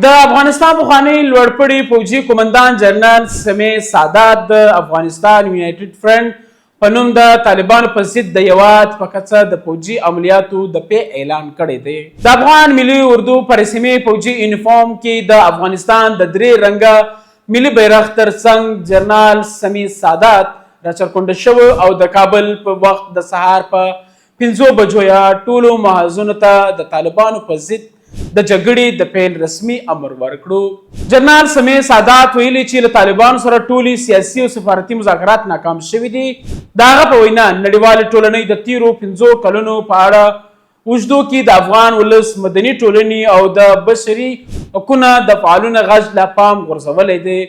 د افغانستان پخوانی لوړپوړي پوځي قومندان جنرال سمیع سادات د افغانستان یونایټډ فرنټ په نوم د طالبانو په ضد د هیواد په کچه د پوځي عملیاتو د پی اعلان کړی دی. د افغان ملي اردو په رسمي پوځي یونیفارم کې د افغانستان د درې رنګه ملي بیرغ ترڅنګ جنرال سمیع سادات راچرکونډه شوی او د کابل په وخت د سهار په 5 بجو یا ټولو محاذونو ته د طالبانو په ضد د جګړې د پیل رسمي امر ورکړو. جنرال سمیع سادات ویلي چې له طالبانو سره ټولي سیاسي او سفارتي مذاکرات ناکام شوي دي. د هغه په وینا نړیوالې ټولنې د تیرو 5 کلونو په اړه اوږدو کې د افغان ولس مدني ټولنې او د بشري حقونو د فعالونو غږ له پام غورځولی دی.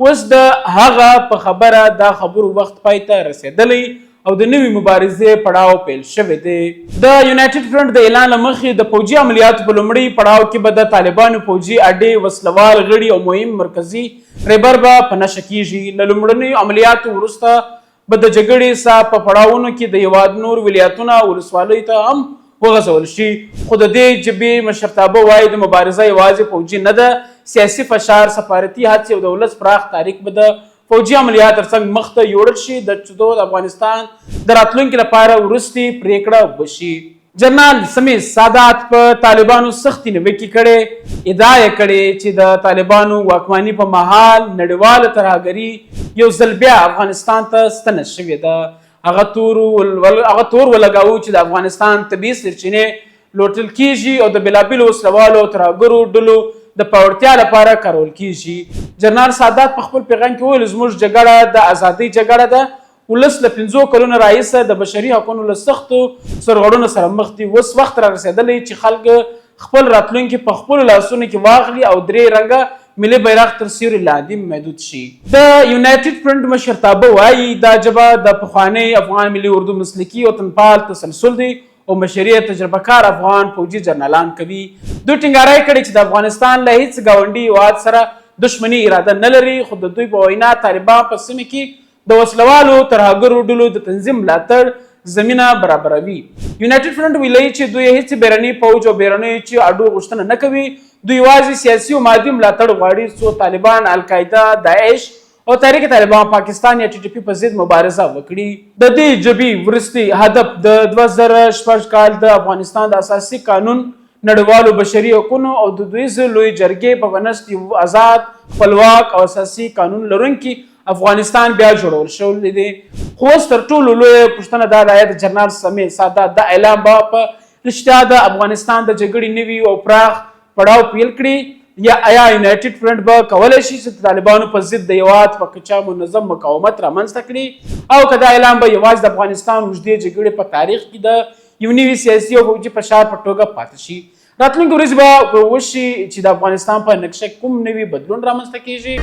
اوس د هغه په خبره دا خبرو وخت پای ته رسېدلی او د نوې مبارزې پړاو پیل شوی دی. د یونایټډ فرنټ د اعلان له مخې د پوځي عملیاتو په لومړي پړاو کې به د طالبانو پوځي اډې وسلوال غړي او مهم مرکزي رهبر به په نښه کیږي. له لومړنیو عملیاتو وروسته به د جګړې سا په پړاوونو کې د هیواد نور ولایتونه ولسوالیو ته هم وغځول شي. خو د دې جبهې مشرتابه وایي د مبارزه یوازې پوځي نه ده، سیاسي فشار، سفارتي هڅې او د ولس پراخ تاریخ به د فوجي عملیات ترڅنګ مخ ته یوړل شي د افغانستان د راتلونکي لپاره وروستي پریکړه وشي. جنرال سمیع سادات په طالبانو سختې نیوکې کړې، ادعا یې کړې چې د طالبانو واکمنۍ په مهال نړیواله ترهګري یو ځل بیا افغانستان ته ستنه شوې ده. هغه تور ولګاوه چې د افغانستان طبیعي سرچینې لوټل کیږي او د بېلابېلو وسلوالو او ترهګرو ډلو د پیاوړتیا لپاره کارول کیږي. جنرال سادات په خپل پیغام کې وویل زموږ جګړه د ازادۍ جګړه ده. ولس له 5 کلونو راهیسه د بشري حقونو له سختو سرغړونو سره مخ دي. اوس وخت را رسېدلی چې خلک خپل راتلونکي په خپلو لاسونو کې واخلي او درې رنګه ملي بیرغ تر سیوري لاندې محدود شي. د یونایټډ فرنټ مشرتابه وایي دا ژبه د پخواني افغان ملي اردو مسلکي وطنپال تسلسل دی او مشري تجربه کار افغان پوځي جنرالان کوي. دوی ټینګاری کړی چې د افغانستان له هیڅ ګاونډي هیواد سره دښمني اراده نه لري، خو د دوی په وینا طالبان په سیمه کې د وسلوالو ترهګرو ډلو د تنظیم ملاتړ زمینه برابروي. یونایټډ فرنټ ویلي چې دوی هیڅ بیرني پوځ او بیرني چې اډو غوښتنه نه کوي. دوی یوازې سیاسي او مادي ملاتړ غواړي څو طالبان، القاعده، داعش او تحریک طالبان پاکستان یا ټي ټي پي په ضد مبارزه وکړي. د دې جبهې وروستي هدف د 2006 کال د افغانستان د اساسي قانون، نړیوالو بشري حقونو او د دویزو لوی جرګې په بنسټ یو آزاد، خپلواک او اساسي قانون لرونکي افغانستان بیا جوړول شوی دی. خو اوس تر ټولو لویه پوښتنه دا ده د جنرال سمیع سادات دا اعلان به په رښتیا د افغانستان د جګړې نوي او پراخ پړاو پیل کړي یا آیا یونایټډ فرنټ به کولی شي چې طالبانو په ضد د هیواد په کچه منظم مقاومت رامنځته کړي او که دا اعلان به یوازې د افغانستان اوږدې جګړې په تاریخ کې د یو نوي سیاسي او پوځي فشار په توګه پاتې شي. راتلونکې ورځې به وشي چې د افغانستان په نقشه کوم نوي بدلون رامنځته کیږي.